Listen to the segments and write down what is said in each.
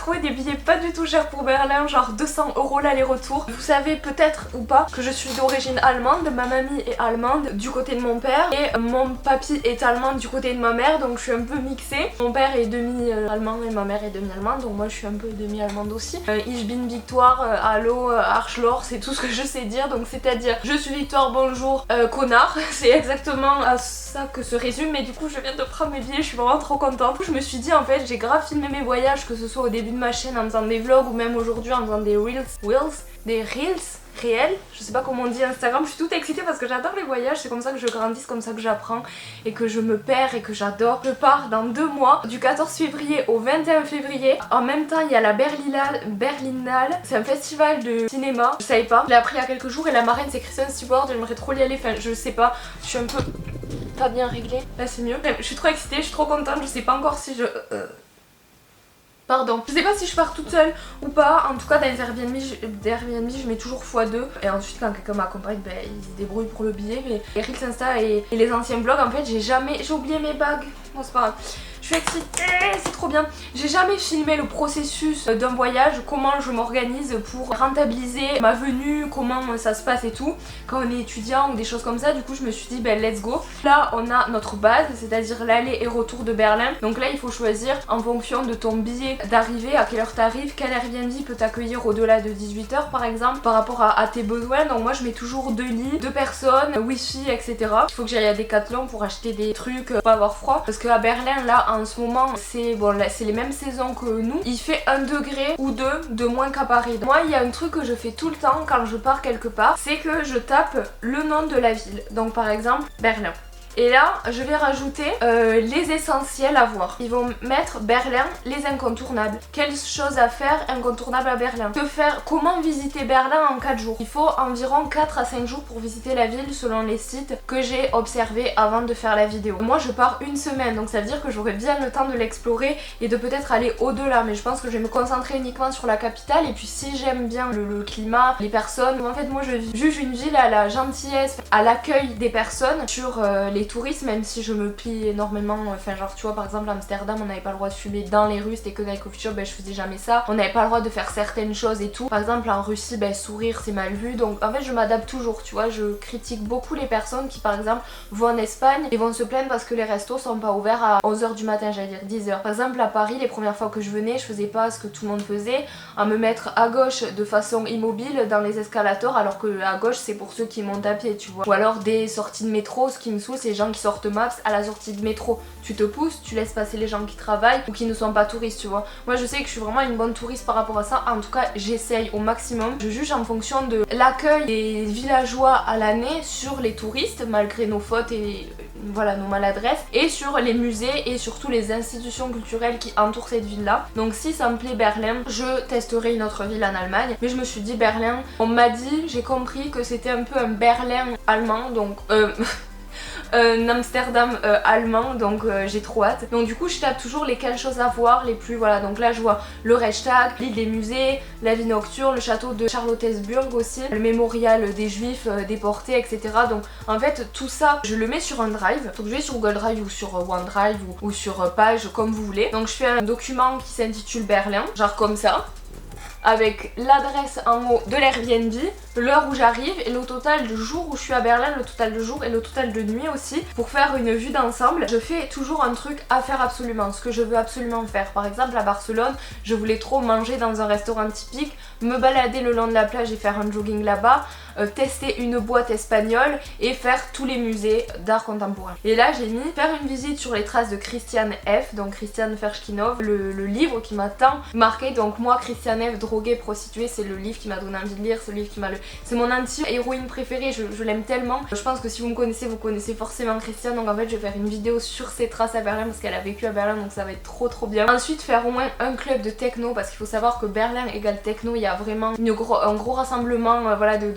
trouvé des billets pas du tout chers pour Berlin, genre 200 € l'aller-retour. Vous savez peut-être ou pas que je suis d'origine allemande, ma mamie est allemande du côté de mon père et mon papy est allemand du côté de ma mère, donc je suis un peu mixée. Mon père est demi-allemand et ma mère est demi-allemande, donc moi je suis un peu demi-allemande aussi. Ich bin Victoire, allô, Arschloch, c'est tout ce que je sais dire, donc c'est-à-dire je suis Victoire, bonjour, connard, c'est exactement à ça que se résume. Mais du coup je viens de prendre mes billets, je suis vraiment trop contente. Je me suis dit en fait j'ai grave filmé mes voyages, que ce soit au début de ma chaîne en faisant des vlogs ou même aujourd'hui en faisant des reels, réels, je sais pas comment on dit Instagram. Je suis toute excitée parce que j'adore les voyages, c'est comme ça que je grandis, c'est comme ça que j'apprends et que je me perds et que j'adore. Je pars dans 2 mois, du 14 février au 21 février. En même temps il y a la Berlinale, c'est un festival de cinéma, je savais pas, je l'ai appris il y a quelques jours et la marraine c'est Kristen Stewart, j'aimerais trop y aller, enfin je sais pas, je suis un peu pas bien réglée, là c'est mieux. Je suis trop excitée, je suis trop contente, je sais pas encore si je... Pardon. Je sais pas si je pars toute seule ou pas, en tout cas dans les Airbnb, je mets toujours x2 et ensuite quand quelqu'un m'accompagne, ben, ils se débrouillent pour le billet. Mais les Reels Insta et les anciens vlogs, en fait j'ai oublié mes bagues, bon c'est pas grave. Je suis excitée, c'est trop bien. J'ai jamais filmé le processus d'un voyage, comment je m'organise pour rentabiliser ma venue, comment ça se passe et tout, quand on est étudiant ou des choses comme ça. Du coup je me suis dit ben let's go. Là on a notre base, c'est-à-dire l'aller et retour de Berlin. Donc là il faut choisir en fonction de ton billet d'arrivée, à quelle heure t'arrives, quel Airbnb peut t'accueillir au-delà de 18 h par exemple, par rapport à tes besoins. Donc moi je mets toujours 2 lits, 2 personnes, wifi, etc. Il faut que j'aille à Decathlon pour acheter des trucs, pour pas avoir froid, parce qu'à Berlin là en ce moment c'est bon, là c'est les mêmes saisons que nous, il fait 1 degré ou 2 de moins qu'à Paris. Moi il y a un truc que je fais tout le temps quand je pars quelque part, c'est que je tape le nom de la ville, donc par exemple Berlin. Et là, je vais rajouter les essentiels à voir. Ils vont mettre Berlin, les incontournables. Quelles choses à faire incontournables à Berlin? Que faire? Comment visiter Berlin en 4 jours? Il faut environ 4 à 5 jours pour visiter la ville selon les sites que j'ai observés avant de faire la vidéo. Moi, je pars 1 semaine, donc ça veut dire que j'aurai bien le temps de l'explorer et de peut-être aller au-delà. Mais je pense que je vais me concentrer uniquement sur la capitale. Et puis si j'aime bien le climat, les personnes, en fait moi je juge une ville à la gentillesse, à l'accueil des personnes, sur les touristes, même si je me plie énormément, enfin genre tu vois par exemple à Amsterdam on n'avait pas le droit de fumer dans les rues, c'était que dans les coffee shops, ben je faisais jamais ça, on n'avait pas le droit de faire certaines choses et tout. Par exemple en Russie ben sourire c'est mal vu, donc en fait je m'adapte toujours, tu vois. Je critique beaucoup les personnes qui par exemple vont en Espagne et vont se plaindre parce que les restos sont pas ouverts à 11 h du matin, j'allais dire 10 h. Par exemple à Paris les premières fois que je venais je faisais pas ce que tout le monde faisait, à me mettre à gauche de façon immobile dans les escalators, alors que à gauche c'est pour ceux qui montent à pied, tu vois. Ou alors des sorties de métro, ce qui me saoule c'est les gens qui sortent maps à la sortie de métro, tu te pousses, tu laisses passer les gens qui travaillent ou qui ne sont pas touristes, tu vois. Moi je sais que je suis vraiment une bonne touriste par rapport à ça, en tout cas j'essaye au maximum. Je juge en fonction de l'accueil des villageois à l'année sur les touristes, malgré nos fautes et voilà nos maladresses, et sur les musées et surtout les institutions culturelles qui entourent cette ville là. Donc si ça me plaît Berlin, je testerai une autre ville en Allemagne, mais je me suis dit Berlin, on m'a dit, j'ai compris que c'était un peu un Berlin allemand, donc un Amsterdam allemand, donc j'ai trop hâte. Donc du coup je tape toujours lesquelles choses à voir, les plus voilà. Donc là je vois le Reichstag, l'île des musées, la vie nocturne, le château de Charlottesbourg aussi, le mémorial des juifs déportés, etc. Donc en fait tout ça je le mets sur un drive, donc je vais sur Google Drive ou sur OneDrive ou sur Page comme vous voulez. Donc je fais un document qui s'intitule Berlin, genre comme ça, avec l'adresse en haut de l'Airbnb, l'heure où j'arrive et le total de jours où je suis à Berlin, le total de jours et le total de nuits aussi, pour faire une vue d'ensemble. Je fais toujours un truc à faire absolument, ce que je veux absolument faire. Par exemple à Barcelone, je voulais trop manger dans un restaurant typique, me balader le long de la plage et faire un jogging là-bas, tester une boîte espagnole et faire tous les musées d'art contemporain. Et là j'ai mis faire une visite sur les traces de Christiane F, donc Christiane Fershkinov, le livre qui m'a tant marqué. Donc moi Christiane F, droguée, prostituée, c'est le livre qui m'a donné envie de lire, ce livre qui m'a c'est mon anti-héroïne préférée, je l'aime tellement. Je pense que si vous me connaissez, vous connaissez forcément Christiane, donc en fait je vais faire une vidéo sur ses traces à Berlin parce qu'elle a vécu à Berlin, donc ça va être trop bien. Ensuite faire au moins un club de techno, parce qu'il faut savoir que Berlin égale techno, il y a vraiment un gros rassemblement voilà, de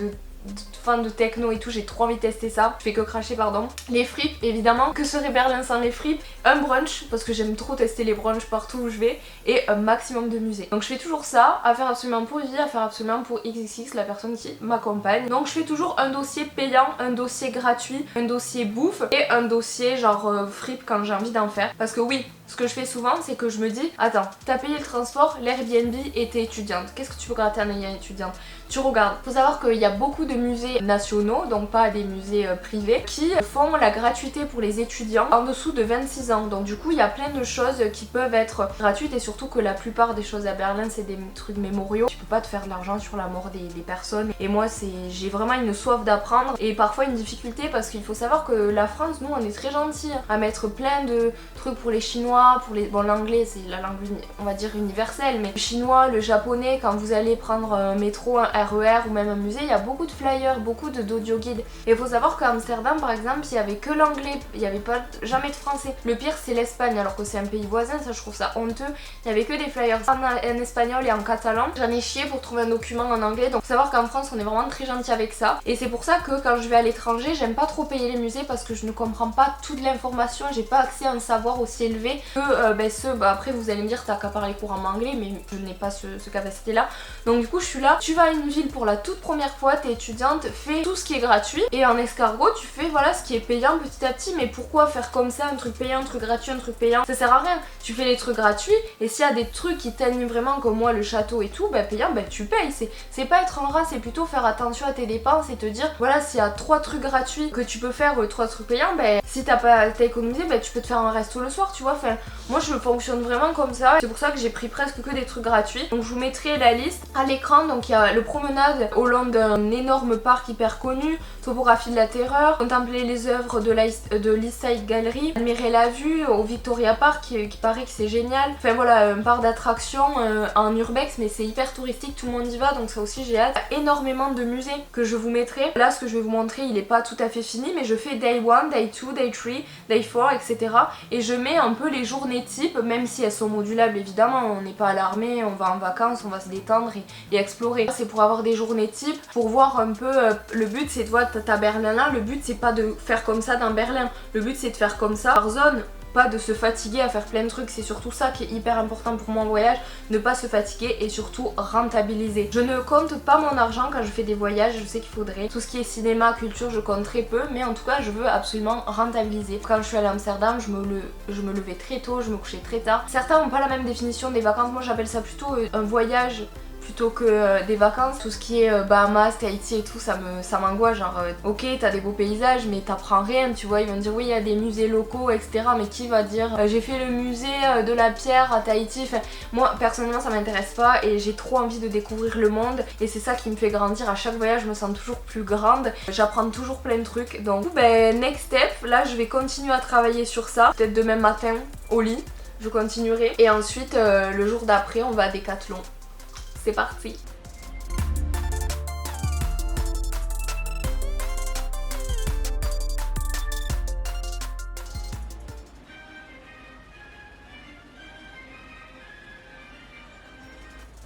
fans de techno et tout, j'ai trop envie de tester ça. Je fais que cracher, pardon. Les fripes, évidemment, que serait Berlin sans les fripes? Un brunch, parce que j'aime trop tester les brunchs partout où je vais, et un maximum de musées. Donc je fais toujours ça, à faire absolument pour Vivi, à faire absolument pour XXX, la personne qui m'accompagne. Donc je fais toujours un dossier payant, un dossier gratuit, un dossier bouffe et un dossier genre fripe quand j'ai envie d'en faire. Parce que oui, ce que je fais souvent, c'est que je me dis, attends, t'as payé le transport, l'Airbnb et t'es étudiante. Qu'est-ce que tu peux gratter en ayant étudiante? Tu regardes. Faut savoir qu'il y a beaucoup de musées nationaux, donc pas des musées privés, qui font la gratuité pour les étudiants en dessous de 26 ans. Donc du coup, il y a plein de choses qui peuvent être gratuites et surtout que la plupart des choses à Berlin, c'est des trucs mémoriaux. Tu peux pas te faire de l'argent sur la mort des personnes. Et moi, j'ai vraiment une soif d'apprendre et parfois une difficulté parce qu'il faut savoir que la France, nous, on est très gentils à mettre plein de trucs pour les Chinois, pour les... Bon, l'anglais, c'est la langue, on va dire, universelle, mais le chinois, le japonais, quand vous allez prendre un métro, un RER ou même un musée, il y a beaucoup de flyers, beaucoup d'audio guides. Et il faut savoir qu'à Amsterdam, par exemple, il y avait que l'anglais, il n'y avait pas jamais de français. Le pire, c'est l'Espagne, alors que c'est un pays voisin, ça je trouve ça honteux. Il n'y avait que des flyers en espagnol et en catalan. J'en ai chié pour trouver un document en anglais. Donc faut savoir qu'en France, on est vraiment très gentil avec ça. Et c'est pour ça que quand je vais à l'étranger, j'aime pas trop payer les musées parce que je ne comprends pas toute l'information. J'ai pas accès à un savoir aussi élevé que après vous allez me dire t'as qu'à parler couramment anglais, mais je n'ai pas ce capacité là. Donc du coup je suis là, tu vas à une ville pour la toute première fois, t'es étudiante, fais tout ce qui est gratuit et en escargot tu fais voilà ce qui est payant petit à petit. Mais pourquoi faire comme ça, un truc payant, un truc gratuit, un truc payant? Ça sert à rien. Tu fais les trucs gratuits et s'il y a des trucs qui t'animent vraiment comme moi le château et tout, payant, tu payes. C'est pas être en rat, c'est plutôt faire attention à tes dépenses et te dire voilà, s'il y a 3 trucs gratuits que tu peux faire ou 3 trucs payants, si t'as économisé, tu peux te faire un resto le soir, tu vois. Enfin, moi je fonctionne vraiment comme ça. C'est pour ça que j'ai pris presque que des trucs gratuits. Donc je vous mettrai la liste à l'écran. Donc il y a le promenade au long d'un énorme parc hyper connu, topographie de la terreur, contempler les œuvres de l'East Side Gallery, admirer la vue au Victoria Park qui paraît que c'est génial. Enfin voilà, un parc d'attractions en urbex, mais c'est hyper touristique, tout le monde y va, donc ça aussi j'ai hâte. Il y a énormément de musées que je vous mettrai. Là ce que je vais vous montrer, il est pas tout à fait fini, mais je fais day 1, day 2, day 3, day 4, etc. Et je mets un peu les journées types, même si elles sont modulables évidemment, on n'est pas à l'armée, on va en vacances, on va se détendre et explorer. C'est pour avoir des journées types, pour voir un peu, le but c'est de voir ta Berlin là, le but c'est pas de faire comme ça dans Berlin, le but c'est de faire comme ça par zone. Pas de se fatiguer à faire plein de trucs, c'est surtout ça qui est hyper important pour mon voyage, ne pas se fatiguer et surtout rentabiliser. Je ne compte pas mon argent quand je fais des voyages, je sais qu'il faudrait. Tout ce qui est cinéma, culture, je compte très peu, mais en tout cas je veux absolument rentabiliser. Quand je suis allée à Amsterdam, je me levais très tôt, je me couchais très tard. Certains n'ont pas la même définition des vacances, moi j'appelle ça plutôt un voyage plutôt que des vacances. Tout ce qui est Bahamas, Tahiti et tout, ça m'angoisse. Genre ok, t'as des beaux paysages mais t'apprends rien, tu vois. Ils vont dire oui, il y a des musées locaux, etc. Mais qui va dire j'ai fait le musée de la pierre à Tahiti? Enfin, moi personnellement ça m'intéresse pas et j'ai trop envie de découvrir le monde et c'est ça qui me fait grandir. À chaque voyage je me sens toujours plus grande, j'apprends toujours plein de trucs. Donc next step, là je vais continuer à travailler sur ça. Peut-être demain matin au lit je continuerai et ensuite le jour d'après on va à Decathlon. C'est parti!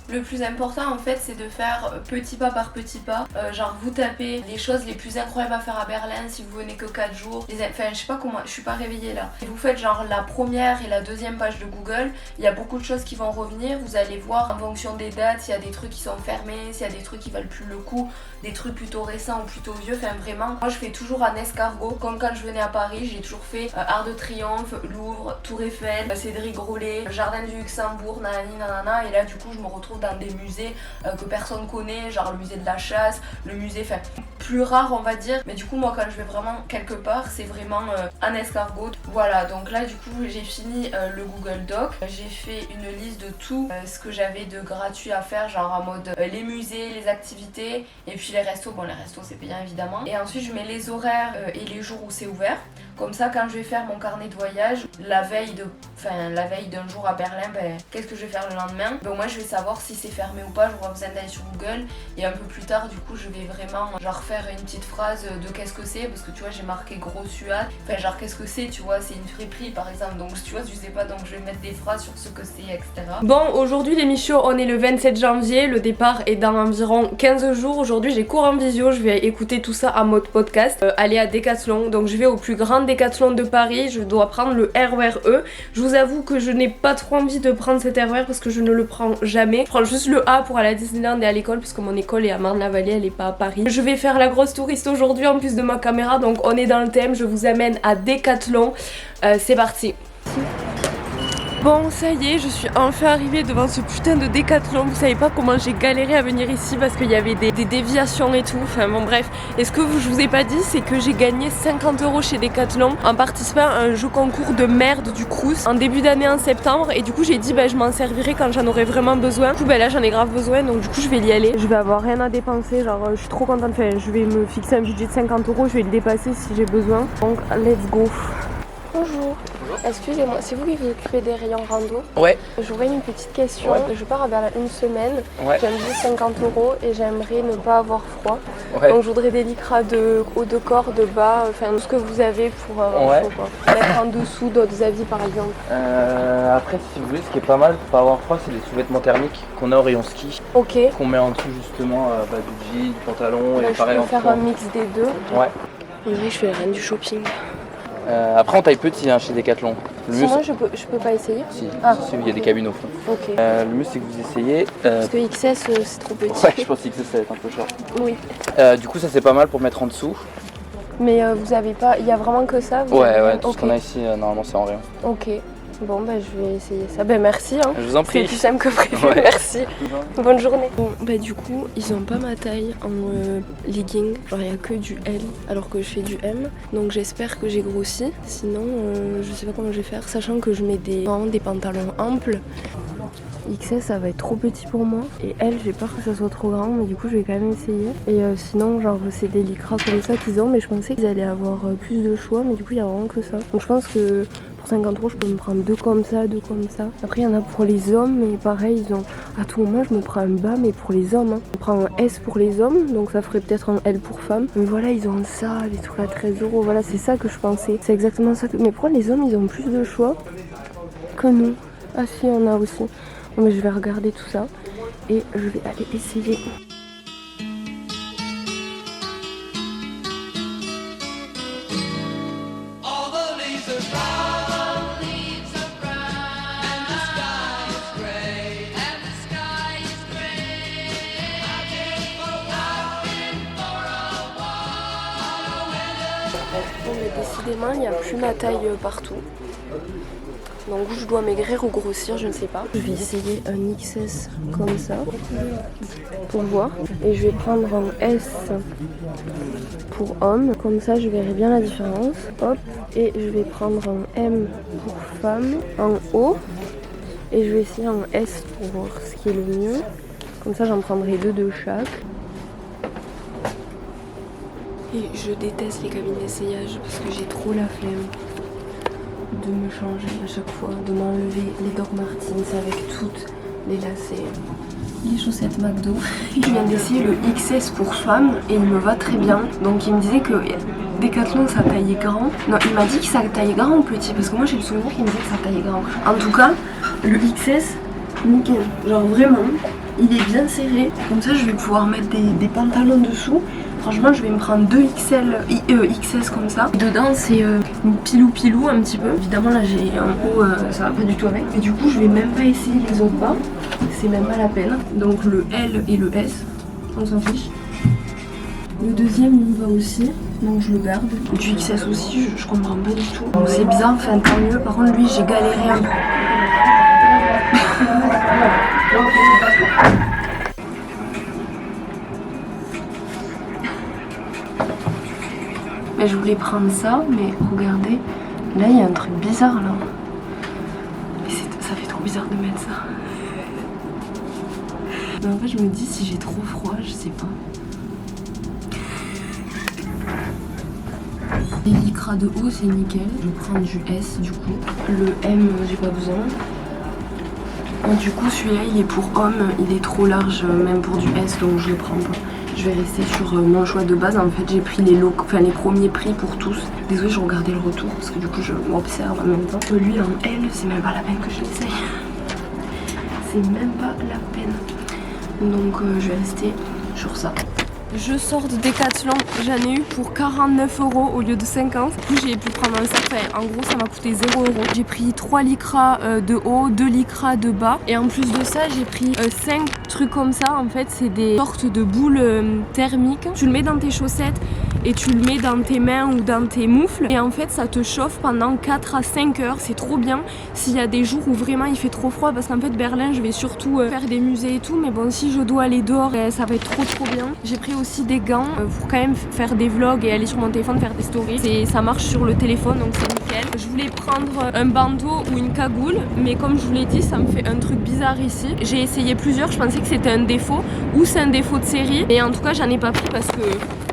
Le plus important en fait c'est de faire petit pas par petit pas, genre vous tapez les choses les plus incroyables à faire à Berlin si vous venez que 4 jours, enfin je sais pas comment, je suis pas réveillée là. Et vous faites genre la première et la deuxième page de Google, il y a beaucoup de choses qui vont revenir, vous allez voir en fonction des dates s'il y a des trucs qui sont fermés, s'il y a des trucs qui valent plus le coup, des trucs plutôt récents ou plutôt vieux, enfin vraiment. Moi je fais toujours un escargot, comme quand je venais à Paris, j'ai toujours fait Arc de Triomphe, Louvre, Tour Eiffel, Cédric Grolet, Jardin du Luxembourg, nanani nanana, et là du coup je me retrouve dans des musées que personne connaît, genre le musée de la chasse, le musée, enfin plus rare on va dire, mais du coup moi quand je vais vraiment quelque part c'est vraiment un escargot. Voilà, donc là du coup j'ai fini le Google Doc, j'ai fait une liste de tout ce que j'avais de gratuit à faire, genre en mode les musées, les activités et puis les restos, bon les restos c'est payant évidemment, et ensuite je mets les horaires et les jours où c'est ouvert. Comme ça quand je vais faire mon carnet de voyage, la veille d'un jour à Berlin, qu'est-ce que je vais faire le lendemain? Au moins je vais savoir si c'est fermé ou pas, j'aurai besoin d'aller sur Google et un peu plus tard du coup je vais vraiment genre faire une petite phrase de qu'est-ce que c'est, parce que tu vois j'ai marqué gros suade, enfin genre qu'est-ce que c'est, tu vois, c'est une friperie par exemple, donc tu vois je sais pas, donc je vais mettre des phrases sur ce que c'est, etc. Bon, aujourd'hui l'émission, on est le 27 janvier, le départ est dans environ 15 jours. Aujourd'hui j'ai cours en visio, je vais écouter tout ça en mode podcast, aller à Decathlon, donc je vais au plus grand Decathlon de Paris, je dois prendre le RER. Je vous avoue que je n'ai pas trop envie de prendre cet RER parce que je ne le prends jamais. Je prends juste le A pour aller à Disneyland et à l'école puisque mon école est à Marne-la-Vallée, elle est pas à Paris. Je vais faire la grosse touriste aujourd'hui en plus de ma caméra, donc on est dans le thème, je vous amène à Decathlon. C'est parti. Bon, ça y est, je suis enfin arrivée devant ce putain de Décathlon. Vous savez pas comment j'ai galéré à venir ici parce qu'il y avait des déviations et tout. Enfin bon bref. Et ce que je vous ai pas dit, c'est que j'ai gagné 50 € chez Décathlon en participant à un jeu concours de merde du Crous en début d'année en septembre. Et du coup j'ai dit bah je m'en servirai quand j'en aurai vraiment besoin. Du coup bah là j'en ai grave besoin, donc du coup je vais y aller. Je vais avoir rien à dépenser, genre je suis trop contente. Enfin je vais me fixer un budget de 50 €, je vais le dépasser si j'ai besoin. Donc let's go. Bonjour. Excusez-moi, c'est vous qui vous occupez des rayons rando? Ouais. J'aurais une petite question. Ouais. Je pars vers une semaine. Ouais. J'ai un budget 50 € et j'aimerais ne pas avoir froid. Ouais. Donc je voudrais des lycras de haut de corps, de bas, enfin tout ce que vous avez pour avoir chaud quoi. Mettre en dessous d'autres habits par exemple. Après si vous voulez, ce qui est pas mal pour pas avoir froid, c'est des sous-vêtements thermiques qu'on a au rayon ski. Ok. Qu'on met en dessous justement du jean, du pantalon et pareil en en faire dessous. un mix des deux. Ouais. En vrai je fais rien du shopping. Après on taille petit hein, chez Decathlon. Sinon je peux pas essayer? Si, il y a des cabines au fond. Ok. Le mieux c'est que vous essayez. Parce que XS c'est trop petit. Ouais, je pense que XS ça va être un peu cher. Oui. Du coup ça c'est pas mal pour mettre en dessous. Mais vous avez pas, il y a vraiment que ça? Ouais, tout ce qu'on a ici normalement c'est en rayon. Ok. Bon bah je vais essayer ça. Ben merci hein. Je vous en prie. C'est plus simple que prévu, merci. Bonne journée. Bon bah du coup ils ont pas ma taille en legging. Genre il y a que du L alors que je fais du M. Donc j'espère que j'ai grossi. Sinon je sais pas comment je vais faire. Sachant que je mets des pantalons amples. XS ça va être trop petit pour moi et L j'ai peur que ça soit trop grand, mais du coup je vais quand même essayer. Et sinon genre c'est des lycras comme ça qu'ils ont, mais je pensais qu'ils allaient avoir plus de choix, mais du coup il y a vraiment que ça. Donc je pense que pour 50 € je peux me prendre deux comme ça, deux comme ça. Après il y en a pour les hommes, mais pareil ils ont à tout moment je me prends un bas, mais pour les hommes hein. Je prends un S pour les hommes, donc ça ferait peut-être un L pour femmes. Mais voilà ils ont ça, les trucs à 13 €, voilà c'est ça que je pensais. C'est exactement ça que... Mais pourquoi les hommes ils ont plus de choix que nous? Ah si on a aussi. Mais je vais regarder tout ça et je vais aller essayer. Bon, mais décidément il n'y a plus ma taille partout. Donc je dois maigrir ou grossir, je ne sais pas. Je vais essayer un XS comme ça pour voir. Et je vais prendre un S pour homme. Comme ça je verrai bien la différence. Hop. Et je vais prendre un M pour femme en haut. Et je vais essayer un S pour voir ce qui est le mieux. Comme ça j'en prendrai deux de chaque. Et je déteste les cabines d'essayage parce que j'ai trop la flemme de me changer à chaque fois, de m'enlever les Doc Martens avec toutes les lacets. Les chaussettes McDo. Je viens d'essayer le XS pour femme et il me va très bien. Donc il me disait que Decathlon ça taillait grand. Non, il m'a dit que ça taillait grand ou petit parce que moi j'ai le souvenir qu'il me disait que ça taillait grand. En tout cas, le XS, nickel. Genre vraiment, il est bien serré. Comme ça je vais pouvoir mettre des pantalons dessous. Franchement je vais me prendre deux XS comme ça. Dedans c'est pilou un petit peu. Évidemment là j'ai un haut, ça va pas du tout avec. Et du coup je vais même pas essayer les autres bas. C'est même pas la peine. Donc le L et le S, on s'en fiche. Le deuxième il me va aussi, donc je le garde. Du XS aussi, je comprends pas du tout. Donc c'est bizarre, enfin tant mieux. Par contre lui j'ai galéré un peu. Mais je voulais prendre ça, mais regardez, là il y a un truc bizarre là. Mais ça fait trop bizarre de mettre ça. Mais en fait je me dis si j'ai trop froid, je sais pas. Les lycras de haut c'est nickel, je prends du S du coup. Le M j'ai pas besoin. Et du coup celui-là il est pour homme, il est trop large même pour du S donc je le prends pas. Je vais rester sur mon choix de base. En fait j'ai pris les premiers prix pour tous. Désolée je regardais le retour parce que du coup je m'observe en même temps. Lui en L c'est même pas la peine que je l'essaye. C'est même pas la peine. Donc je vais rester sur ça. Je sors de Decathlon, j'en ai eu pour 49 € au lieu de 50. Du coup j'ai pu prendre un sac, enfin, en gros ça m'a coûté 0 €. J'ai pris 3 lycras de haut, 2 lycras de bas. Et en plus de ça j'ai pris 5 trucs comme ça. En fait c'est des sortes de boules thermiques. Tu le mets dans tes chaussettes et tu le mets dans tes mains ou dans tes moufles et en fait ça te chauffe pendant 4 à 5 heures, c'est trop bien s'il y a des jours où vraiment il fait trop froid parce qu'en fait Berlin je vais surtout faire des musées et tout, mais bon si je dois aller dehors ça va être trop bien. J'ai pris aussi des gants pour quand même faire des vlogs et aller sur mon téléphone faire des stories, ça marche sur le téléphone donc c'est nickel. Je voulais prendre un bandeau ou une cagoule mais comme je vous l'ai dit ça me fait un truc bizarre ici. J'ai essayé plusieurs, je pensais que c'était un défaut ou c'est un défaut de série et en tout cas j'en ai pas pris parce que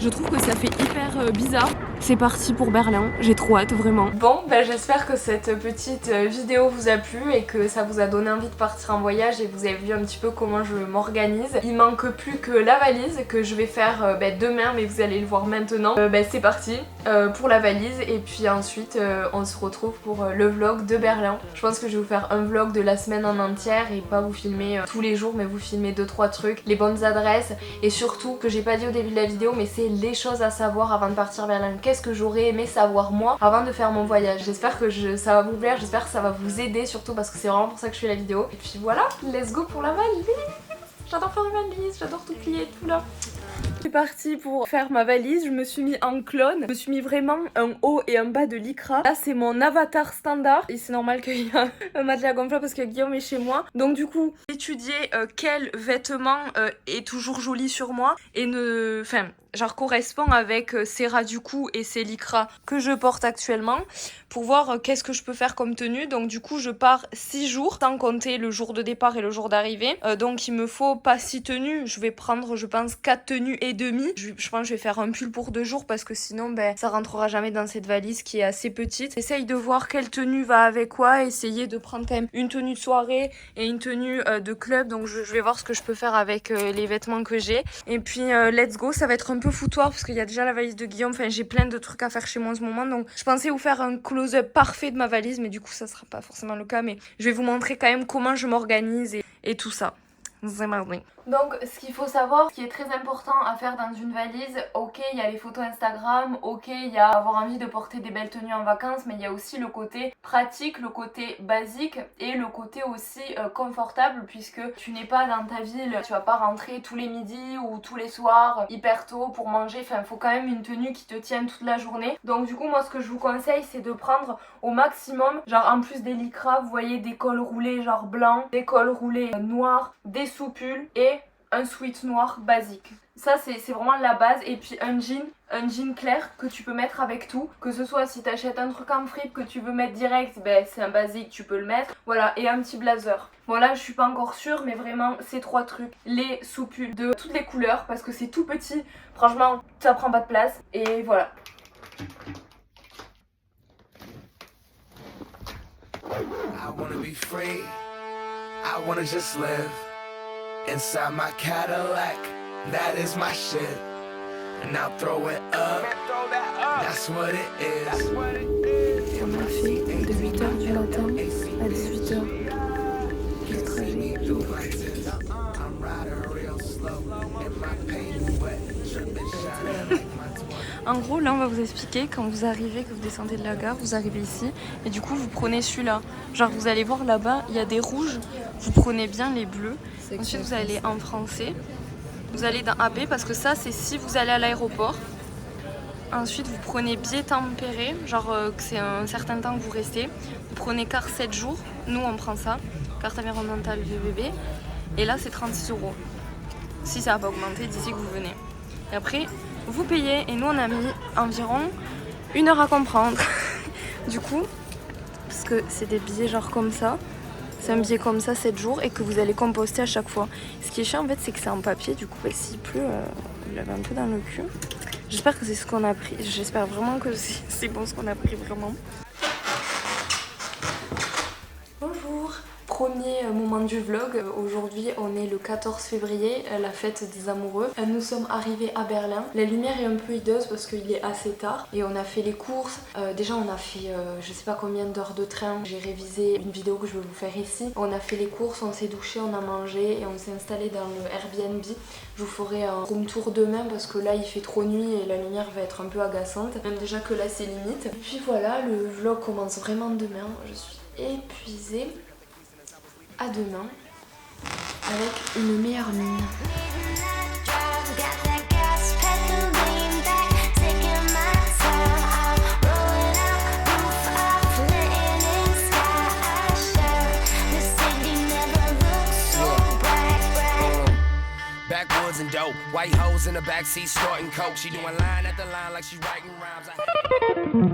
je trouve que ça fait hyper bizarre. C'est parti pour Berlin, j'ai trop hâte vraiment. Bon, ben j'espère que cette petite vidéo vous a plu et que ça vous a donné envie de partir en voyage et vous avez vu un petit peu comment je m'organise. Il manque plus que la valise que je vais faire demain, mais vous allez le voir maintenant. C'est parti pour la valise et puis ensuite on se retrouve pour le vlog de Berlin. Je pense que je vais vous faire un vlog de la semaine en entière et pas vous filmer tous les jours, mais vous filmer 2-3 trucs, les bonnes adresses et surtout que j'ai pas dit au début de la vidéo, mais c'est les choses à savoir avant de partir vers Berlin. Qu'est-ce que j'aurais aimé savoir moi avant de faire mon voyage. J'espère que ça va vous plaire, j'espère que ça va vous aider surtout parce que c'est vraiment pour ça que je fais la vidéo. Et puis voilà, let's go pour la valise. J'adore faire une valise, j'adore tout plier, tout là. Je suis partie pour faire ma valise, je me suis mis en clone, je me suis mis vraiment un haut et un bas de lycra. Là c'est mon avatar standard et c'est normal qu'il y a un matelas gonflable parce que Guillaume est chez moi. Donc du coup, étudier quel vêtement est toujours joli sur moi et genre correspond avec ces ras du cou et ces lycras que je porte actuellement pour voir qu'est-ce que je peux faire comme tenue. Donc du coup je pars 6 jours sans compter le jour de départ et le jour d'arrivée. Donc il me faut pas 6 tenues, je vais prendre je pense 4 tenues et demi. Je pense que je vais faire un pull pour 2 jours parce que sinon ça rentrera jamais dans cette valise qui est assez petite. Essaye de voir quelle tenue va avec quoi, essayer de prendre quand même une tenue de soirée et une tenue de club. Donc je vais voir ce que je peux faire avec les vêtements que j'ai. Et puis let's go, ça va être un peu foutoir parce qu'il y a déjà la valise de Guillaume, enfin j'ai plein de trucs à faire chez moi en ce moment, donc je pensais vous faire un close-up parfait de ma valise, mais du coup ça sera pas forcément le cas, mais je vais vous montrer quand même comment je m'organise et tout ça. C'est marrant. Donc ce qu'il faut savoir, ce qui est très important à faire dans une valise, ok il y a les photos Instagram, ok il y a avoir envie de porter des belles tenues en vacances, mais il y a aussi le côté pratique, le côté basique et le côté aussi confortable, puisque tu n'es pas dans ta ville, tu vas pas rentrer tous les midis ou tous les soirs hyper tôt pour manger, enfin il faut quand même une tenue qui te tienne toute la journée. Donc du coup moi ce que je vous conseille c'est de prendre au maximum, genre en plus des lycras, vous voyez des cols roulés genre blancs, des cols roulés noirs, des sous-pulls et un sweat noir basique. Ça c'est vraiment la base, et puis un jean clair que tu peux mettre avec tout, que ce soit si t'achètes un truc en fripe que tu veux mettre direct, c'est un basique, tu peux le mettre, voilà, et un petit blazer. Bon là je suis pas encore sûre, mais vraiment ces 3 trucs, les sous-pulls de toutes les couleurs parce que c'est tout petit, franchement ça prend pas de place, et voilà. I wanna be free, I wanna just live inside my Cadillac, that is my shit. And now throw it up, that's what it is. On a fait de 8h du matin à 18h le trajet. En gros là on va vous expliquer, quand vous arrivez, que vous descendez de la gare, vous arrivez ici et du coup vous prenez celui-là. Genre vous allez voir là-bas il y a des rouges, vous prenez bien les bleus. Ensuite vous allez en français, vous allez dans AB parce que ça c'est si vous allez à l'aéroport. Ensuite vous prenez billet tempéré, genre que c'est un certain temps que vous restez. Vous prenez carte 7 jours, nous on prend ça, carte environnementale VBB. Et là c'est 36 €. Si ça n'a pas augmenté d'ici que vous venez. Et après vous payez et nous on a mis environ 1 heure à comprendre. Du coup, parce que c'est des billets genre comme ça, c'est un billet comme ça 7 jours et que vous allez composter à chaque fois. Ce qui est chiant en fait c'est que c'est en papier, du coup s'il pleut, vous l'avez un peu dans le cul. J'espère que c'est ce qu'on a pris, j'espère vraiment que c'est bon ce qu'on a pris vraiment. Bonjour. Premier moment du vlog, aujourd'hui on est le 14 février, la fête des amoureux. Nous sommes arrivés à Berlin. La lumière est un peu hideuse parce qu'il est assez tard et on a fait les courses. Déjà on a fait je sais pas combien d'heures de train. J'ai révisé une vidéo que je vais vous faire ici. On a fait les courses, on s'est douché, on a mangé et on s'est installé dans le Airbnb. Je vous ferai un room tour demain parce que là il fait trop nuit et la lumière va être un peu agaçante. Même déjà que là c'est limite. Et puis voilà, le vlog commence vraiment demain. Je suis épuisée. À demain avec une meilleure mine. dope. White hoes in the backseat snorting coke. She doing line at the line like she writing rhymes.